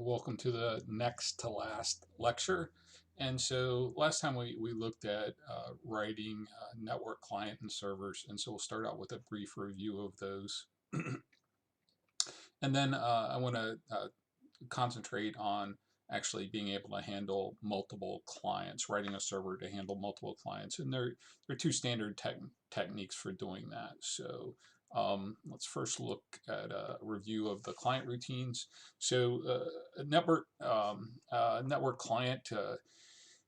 Welcome to the next to last lecture. And so last time we looked at writing network client and servers, and so we'll start out with a brief review of those. And then I want to concentrate on actually being able to handle multiple clients, writing a server to handle multiple clients. And there are two standard techniques for doing that. So let's first look at a review of the client routines. So a network client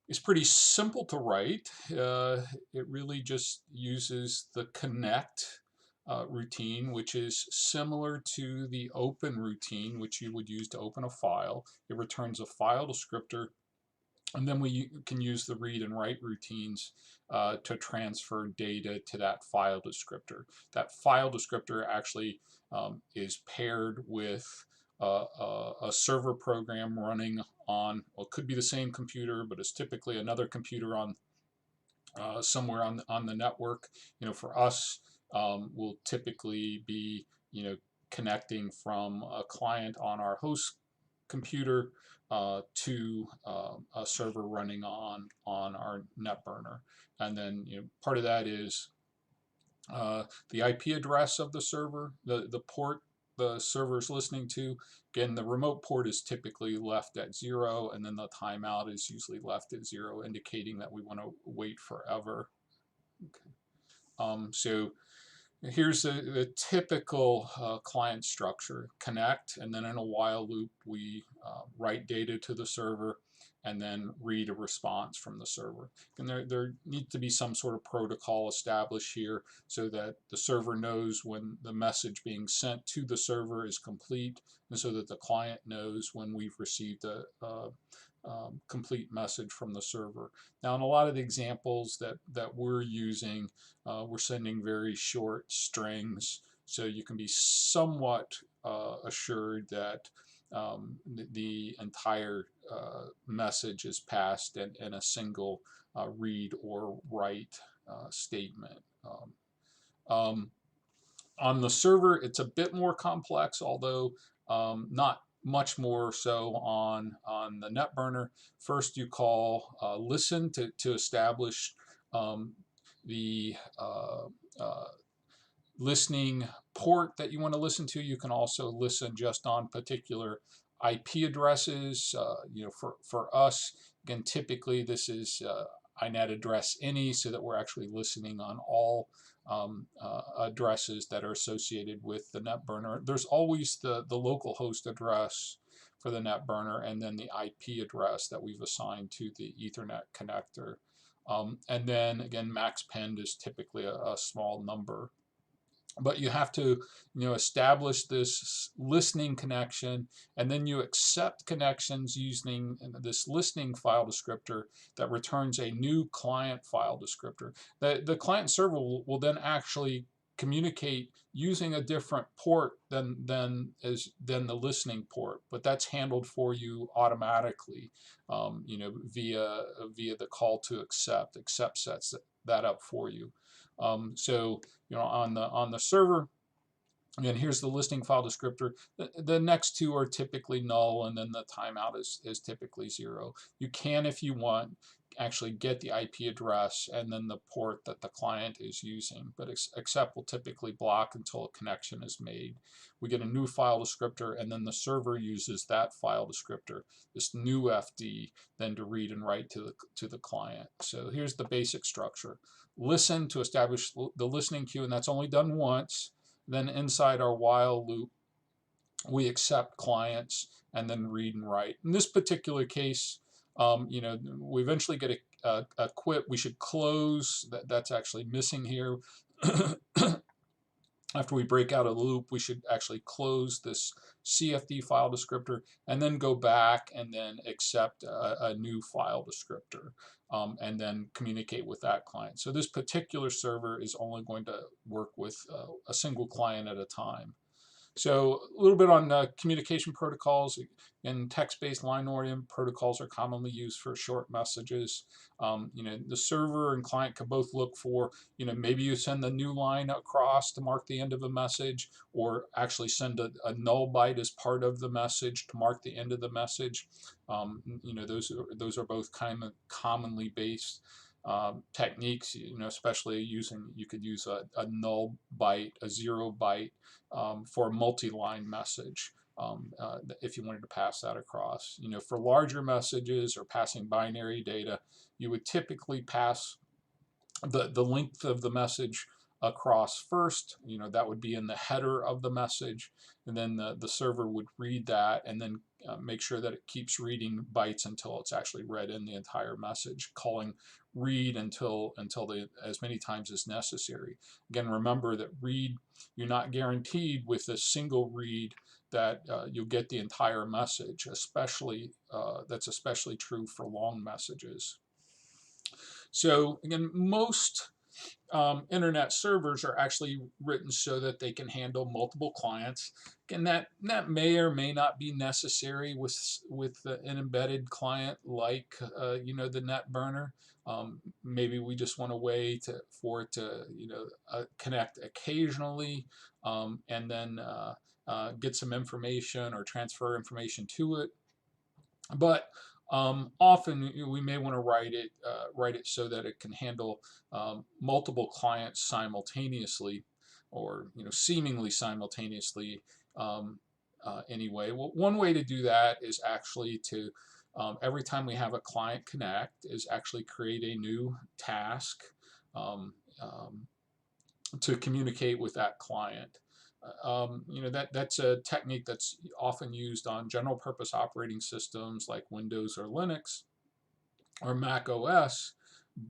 is pretty simple to write. It really just uses the connect routine, which is similar to the open routine, which you would use to open a file. It returns a file descriptor, and then we can use the read and write routines to transfer data to that file descriptor. That file descriptor actually is paired with a server program running on, well, it could be the same computer, but it's typically another computer on somewhere on the network. For us, we'll typically be, connecting from a client on our host computer to a server running on our net burner. And then part of that is the IP address of the server, the port the server is listening to. Again, the remote port is typically left at 0, and then the timeout is usually left at 0, indicating that we want to wait forever. Okay. So here's the typical client structure: connect, and then in a while loop we write data to the server and then read a response from the server. And there needs to be some sort of protocol established here so that the server knows when the message being sent to the server is complete, and so that the client knows when we've received a complete message from the server. Now, in a lot of the examples that we're using, we're sending very short strings, so you can be somewhat assured that the entire message is passed in a single read or write statement. On the server, it's a bit more complex, although not much more so on the net burner. First, you call listen to establish the listening port that you want to listen to. You can also listen just on particular IP addresses. For us, again, typically this is INET address any, so that we're actually listening on all addresses that are associated with the net burner. There's always the local host address for the net burner, and then the IP address that we've assigned to the Ethernet connector. And then again, max pend is typically a small number. But you have to establish this listening connection, and then you accept connections using this listening file descriptor that returns a new client file descriptor. The client server will then actually communicate using a different port than the listening port, but that's handled for you automatically, via the call to accept. Accept sets that up for you. So on the server, again, here's the listening file descriptor. The next two are typically null, and then the timeout is typically 0. You can, if you want, actually get the IP address and then the port that the client is using, but accept will typically block until a connection is made. We get a new file descriptor, and then the server uses that file descriptor, this new FD, then to read and write to the client. So here's the basic structure: listen to establish the listening queue, and that's only done once. Then inside our while loop, we accept clients and then read and write. In this particular case, we eventually get a quit. We should close. That's actually missing here. After we break out of the loop, we should actually close this CFD file descriptor and then go back and then accept a new file descriptor, and then communicate with that client. So this particular server is only going to work with a single client at a time. So a little bit on communication protocols. And text-based line-oriented protocols are commonly used for short messages. The server and client could both look for, maybe you send the new line across to mark the end of a message, or actually send a null byte as part of the message to mark the end of the message. Those are both kind of commonly based techniques. Especially you could use a null byte, a 0 byte, for a multi-line message. If you wanted to pass that across. For larger messages or passing binary data, you would typically pass the length of the message across first. That would be in the header of the message, and then the server would read that, and then make sure that it keeps reading bytes until it's actually read in the entire message, calling read until as many times as necessary. Again, remember that read, you're not guaranteed with a single read that you'll get the entire message, especially that's especially true for long messages. So again, most internet servers are actually written so that they can handle multiple clients. And that may or may not be necessary with an embedded client like the net burner. Maybe we just want a way for it to connect occasionally, and then get some information or transfer information to it. But often we may want to write it so that it can handle multiple clients simultaneously, or seemingly simultaneously. Anyway, well, one way to do that is actually to every time we have a client connect, is actually create a new task um, um, to communicate with that client. That's a technique that's often used on general purpose operating systems like Windows or Linux or Mac OS,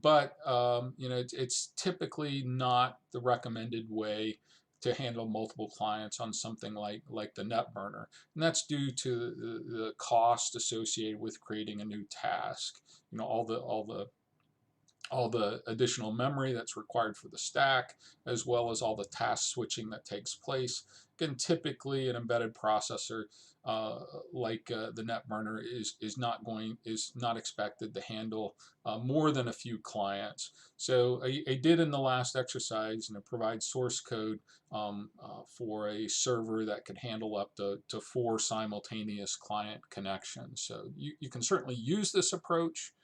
but it's typically not the recommended way to handle multiple clients on something like the net burner, and that's due to the cost associated with creating a new task. All the additional memory that's required for the stack, as well as all the task switching that takes place. Again, typically an embedded processor like the NetBurner is not expected to handle more than a few clients. So I did in the last exercise, provide source code for a server that could handle up to 4 simultaneous client connections. So you can certainly use this approach,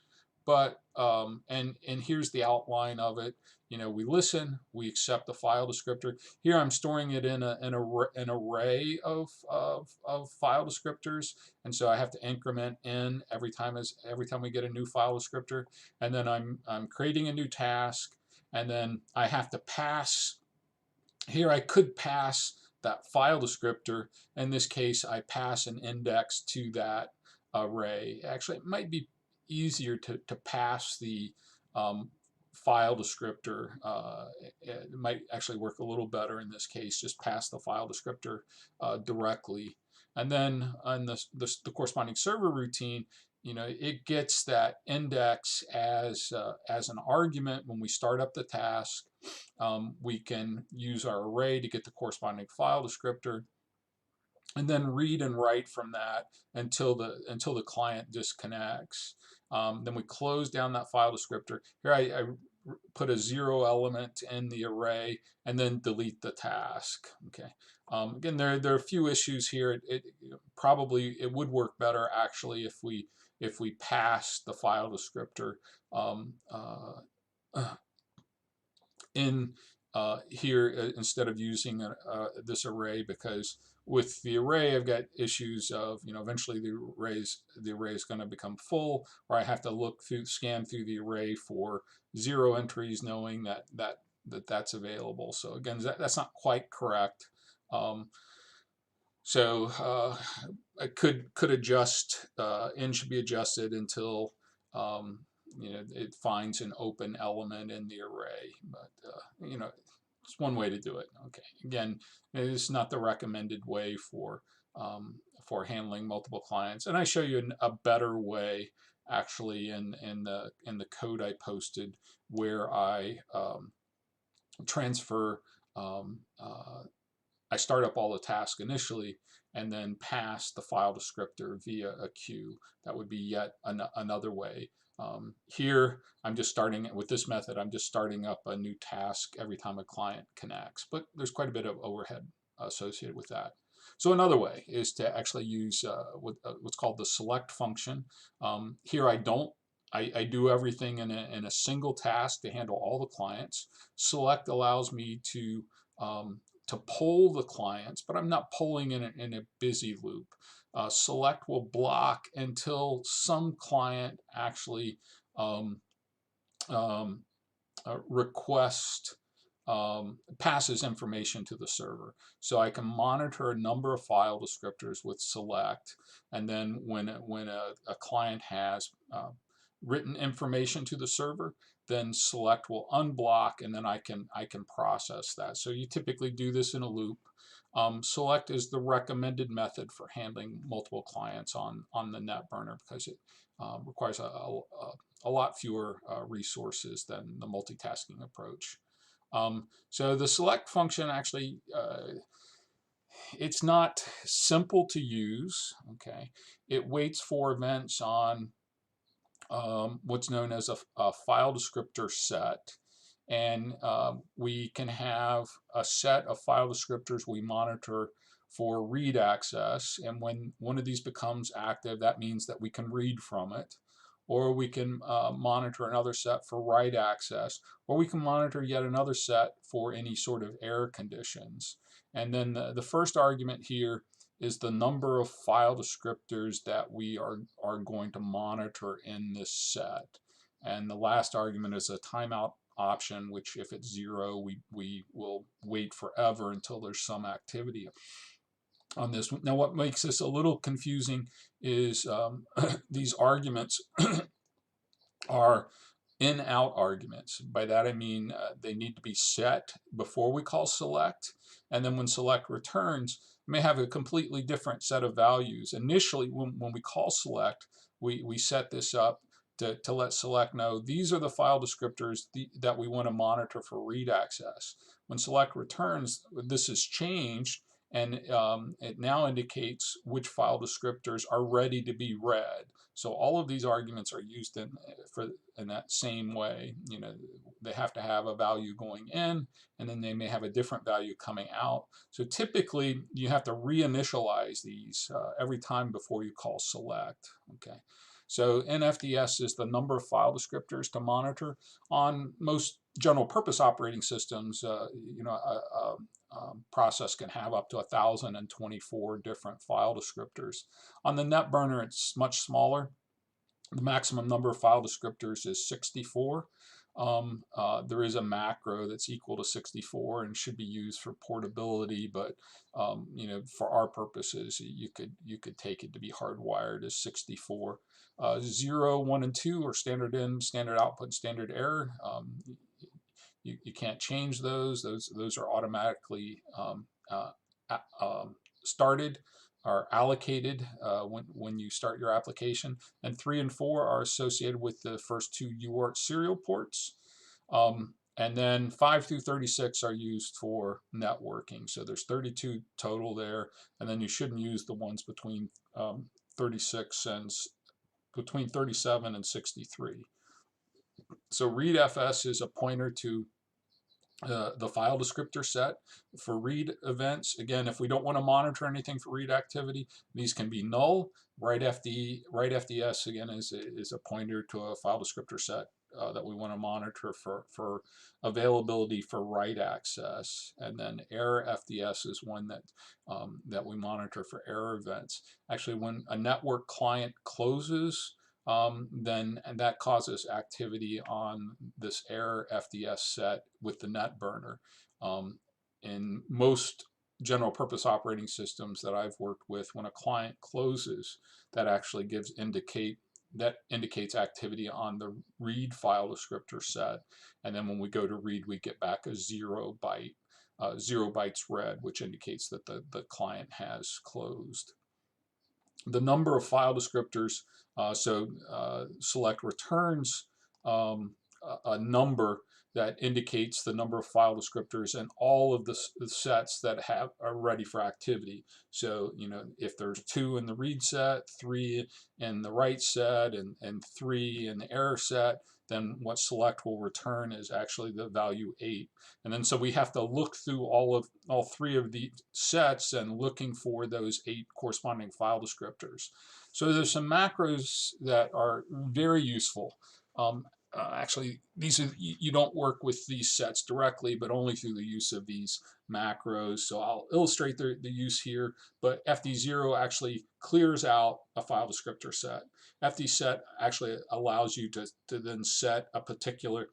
but and here's the outline of it. We listen, we accept the file descriptor. Here I'm storing it in an array of file descriptors, and so I have to increment in every time we get a new file descriptor, and then I'm creating a new task, and then I have to pass. Here I could pass that file descriptor. In this case, I pass an index to that array. Actually, it might be easier to pass the file descriptor. It might actually work a little better in this case. Just pass the file descriptor directly. And then on the corresponding server routine, it gets that index as an argument when we start up the task. We can use our array to get the corresponding file descriptor, and then read and write from that until the client disconnects. Then we close down that file descriptor. Here I put a 0 element in the array, and then delete the task. Okay. Again, there are a few issues here. Probably it would work better actually if we pass the file descriptor um, in here instead of using this array, because with the array I've got issues of eventually the array is going to become full, or I have to scan through the array for 0 entries, knowing that's available. So again, that's not quite correct. So I could adjust, n should be adjusted until it finds an open element in the array. But it's one way to do it. Okay, again, it's not the recommended way for handling multiple clients, and I show you a better way actually in the code I posted, where I transfer I start up all the tasks initially and then pass the file descriptor via a queue. That would be yet another way. Here, I'm just starting with this method. I'm just starting up a new task every time a client connects, but there's quite a bit of overhead associated with that. So another way is to actually use what's called the select function. Here I do everything in a single task to handle all the clients. Select allows me to poll the clients, but I'm not polling in a busy loop. Select will block until some client actually um, um, request passes information to the server. So I can monitor a number of file descriptors with select, and then when a client has written information to the server, then select will unblock, and then I can process that. So you typically do this in a loop. Select is the recommended method for handling multiple clients on the NetBurner because it requires a lot fewer resources than the multitasking approach. So the select function actually, it's not simple to use. Okay, it waits for events on what's known as a file descriptor set. And we can have a set of file descriptors we monitor for read access. And when one of these becomes active, that means that we can read from it. Or we can monitor another set for write access. Or we can monitor yet another set for any sort of error conditions. And then the first argument here is the number of file descriptors that we are going to monitor in this set. And the last argument is a timeout option, which if it's 0, we will wait forever until there's some activity on this. Now, what makes this a little confusing is these arguments are in-out arguments. By that I mean they need to be set before we call select, and then when select returns, may have a completely different set of values. Initially, when we call select, we set this up to let select know these are the file descriptors that we want to monitor for read access. When select returns, this is changed, and it now indicates which file descriptors are ready to be read. So all of these arguments are used in that same way. You know, they have to have a value going in, and then they may have a different value coming out. So typically, you have to reinitialize these every time before you call select. Okay. So NFDS is the number of file descriptors to monitor. On most general purpose operating systems, you know, process can have up to 1,024 different file descriptors. On the NetBurner, it's much smaller. The maximum number of file descriptors is 64. There is a macro that's equal to 64 and should be used for portability, but you know, for our purposes, you could take it to be hardwired as 64. 0, 1, and 2 are standard in, standard output, standard error. You can't change those. Those are automatically started are allocated when you start your application. And 3 and 4 are associated with the first 2 UART serial ports. And then 5 through 36 are used for networking. So there's 32 total there, and then you shouldn't use the ones between 36 and between 37 and 63. So readFS is a pointer to the file descriptor set for read events. Again, if we don't want to monitor anything for read activity, these can be null. WriteFDS again is a pointer to a file descriptor set that we want to monitor for availability for write access. And then error FDS is one that we monitor for error events. Actually, when a network client closes, then and that causes activity on this error FDS set with the NetBurner. In most general purpose operating systems that I've worked with, when a client closes, that actually indicates activity on the read file descriptor set. And then when we go to read, we get back a 0 byte, 0 bytes read, which indicates that the client has closed. The number of file descriptors, select returns a number that indicates the number of file descriptors and all of the sets that are ready for activity. So, if there's 2 in the read set, 3 in the write set, and 3 in the error set, then what select will return is actually the value 8. And then so we have to look through all 3 of the sets and looking for those 8 corresponding file descriptors. So there's some macros that are very useful. Actually, you don't work with these sets directly, but only through the use of these macros. So I'll illustrate the use here, but fd0 actually clears out a file descriptor set. fdset actually allows you to then set a particular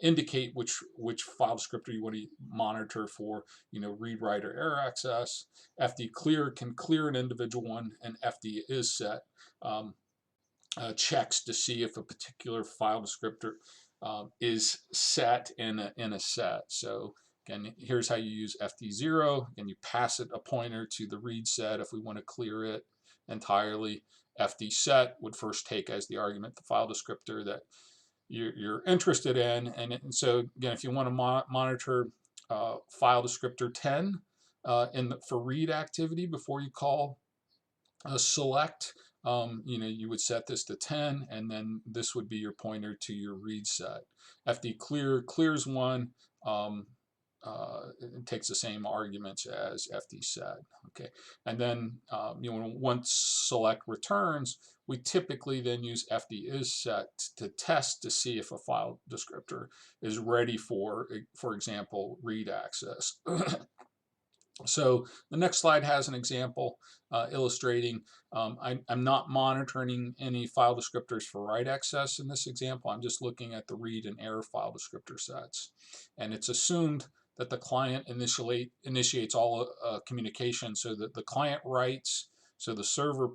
indicate which file descriptor you want to monitor for, read, write, or error access. fd clear can clear an individual one, and fd is set checks to see if a particular file descriptor is set in a set. So again, here's how you use fd0, and you pass it a pointer to the read set if we want to clear it entirely. fdset would first take as the argument the file descriptor that you're interested in, and so again, if you want to monitor file descriptor 10 for read activity before you call select, you would set this to 10, and then this would be your pointer to your read set. fd clear clears one. It takes the same arguments as fd set. Okay, and then once select returns, we typically then use fd is set to test to see if a file descriptor is ready for example, read access. So the next slide has an example illustrating I'm not monitoring any file descriptors for write access in this example. I'm just looking at the read and error file descriptor sets. And it's assumed that the client initiates all communication, so that the client writes, so the server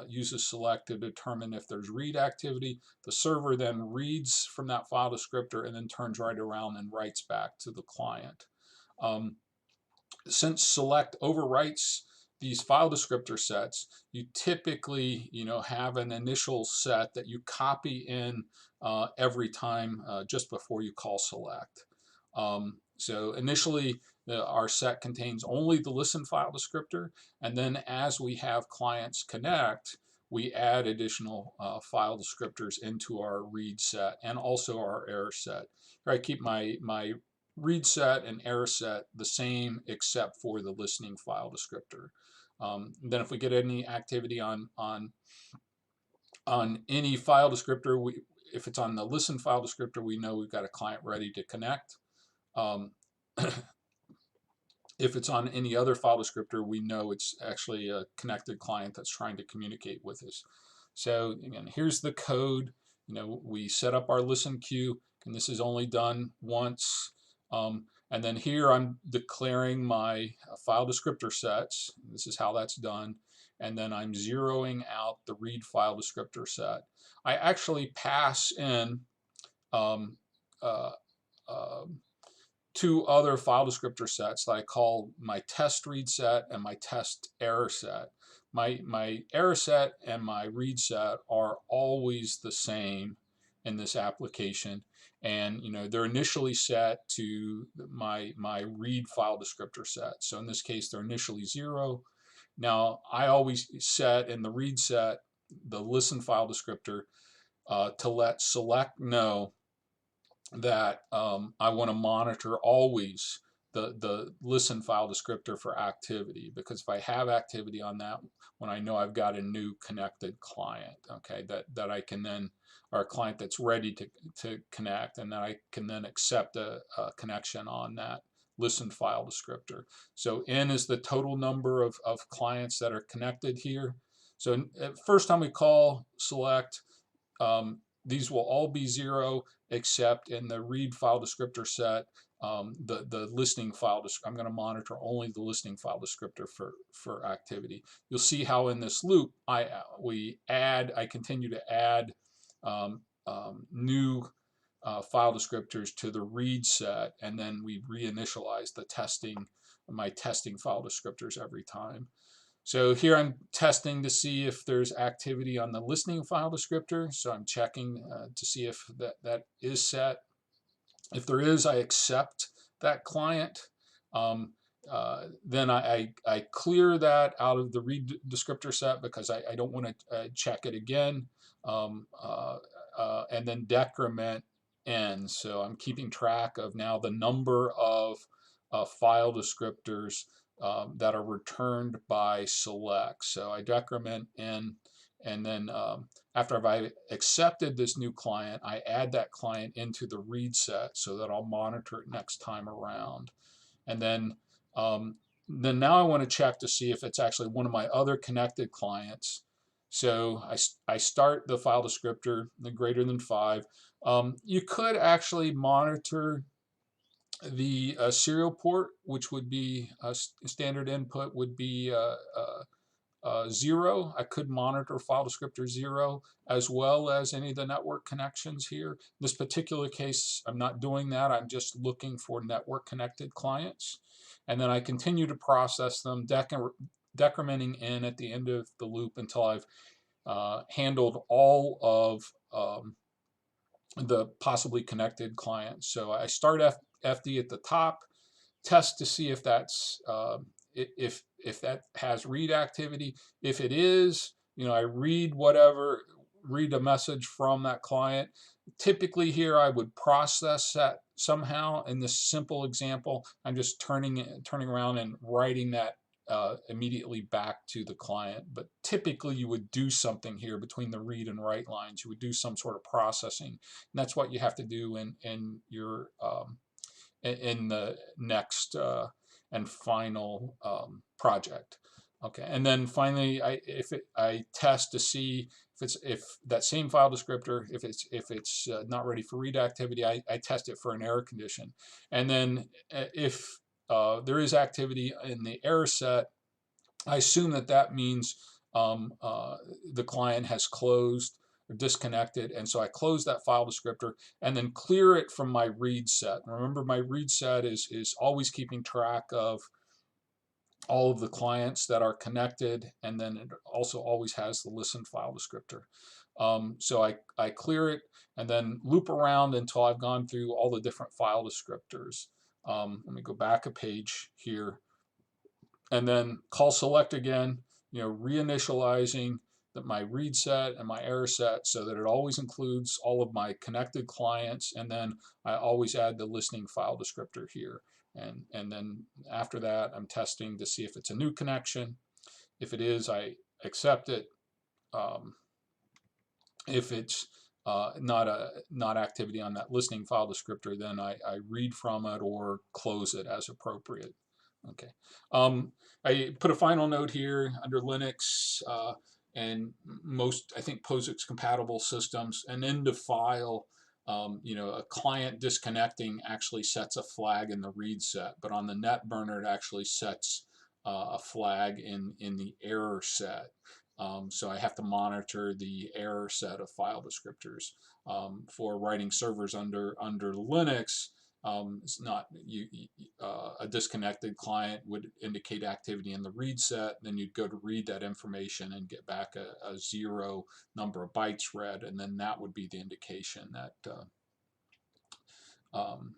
uses select to determine if there's read activity. The server then reads from that file descriptor and then turns right around and writes back to the client. Since select overwrites these file descriptor sets, you typically have an initial set that you copy in every time just before you call select. So initially our set contains only the listen file descriptor, and then as we have clients connect, we add additional file descriptors into our read set and also our error set. Here I keep my read set and error set the same except for the listening file descriptor. Then if we get any activity on any file descriptor, if it's on the listen file descriptor, we know we've got a client ready to connect. If it's on any other file descriptor, we know it's actually a connected client that's trying to communicate with us. So again, here's the code. We set up our listen queue, and this is only done once. And then here I'm declaring my file descriptor sets. This is how that's done. And then I'm zeroing out the read file descriptor set. I actually pass in two other file descriptor sets that I call my test read set and my test error set. My error set and my read set are always the same in this application, and they're initially set to my read file descriptor set. So in this case, they're initially 0. Now I always set in the read set the listen file descriptor to let select know that I want to monitor always the listen file descriptor for activity, because if I have activity on that when, I know I've got a new connected client, okay, that I can then, or a client that's ready to connect, and that I can then accept a connection on that listen file descriptor. So n is the total number of clients that are connected here. So first time we call select, these will all be 0 except in the read file descriptor set, the listening file. I'm going to monitor only the listening file descriptor for activity. You'll see how in this loop I continue to add new file descriptors to the read set, and then we reinitialize my testing file descriptors every time. So here I'm testing to see if there's activity on the listening file descriptor. So I'm checking to see if that is set. If there is, I accept that client. Um, then I clear that out of the read descriptor set because I don't want to check it again. Um, uh, and then decrement n. So I'm keeping track of now the number of file descriptors that are returned by select. So I decrement n, and then after I've accepted this new client, I add that client into the read set so that I'll monitor it next time around. And um, then now I want to check to see if it's actually one of my other connected clients. So I start the file descriptor, the greater than 5. You could actually monitor the serial port, which would be a standard input would be 0. I could monitor file descriptor 0 as well as any of the network connections here. In this particular case, I'm not doing that. I'm just looking for network connected clients. And then I continue to process them, decrementing in at the end of the loop until I've handled all of the possibly connected clients. So I start FD at the top, test to see if that's if that has read activity. If it is, I read a message from that client. Typically here I would process that somehow. In this simple example, I'm just turning around and writing that immediately back to the client. But typically you would do something here between the read and write lines. You would do some sort of processing, and that's what you have to do in your in the next and final project. Okay, and then finally, I test to see if that same file descriptor, if it's not ready for read activity, I test it for an error condition, and then if there is activity in the error set, I assume that that means the client has closed or disconnected, and so I close that file descriptor and then clear it from my read set. Remember, my read set is always keeping track of all of the clients that are connected, and then it also always has the listen file descriptor. So I clear it and then loop around until I've gone through all the different file descriptors. Let me go back a page here and then call select again, reinitializing my read set and my error set so that it always includes all of my connected clients, and then I always add the listening file descriptor here. And then after that, I'm testing to see if it's a new connection. If it is, I accept it. Um, if it's not activity on that listening file descriptor, then I read from it or close it as appropriate. Okay. I put a final note here under Linux and most, I think, POSIX compatible systems. An end of file, a client disconnecting actually sets a flag in the read set, but on the net burner, it actually sets a flag in the error set. So I have to monitor the error set of file descriptors. For writing servers under Linux, it's not a disconnected client would indicate activity in the read set. Then you'd go to read that information and get back a 0 number of bytes read, and then that would be the indication that um,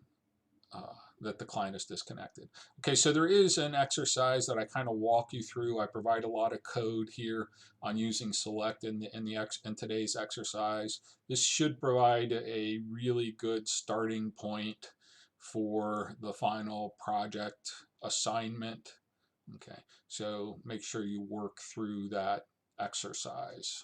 that the client is disconnected. Okay, so there is an exercise that I kind of walk you through. I provide a lot of code here on using select in today's exercise. This should provide a really good starting point for the final project assignment. Okay, so make sure you work through that exercise.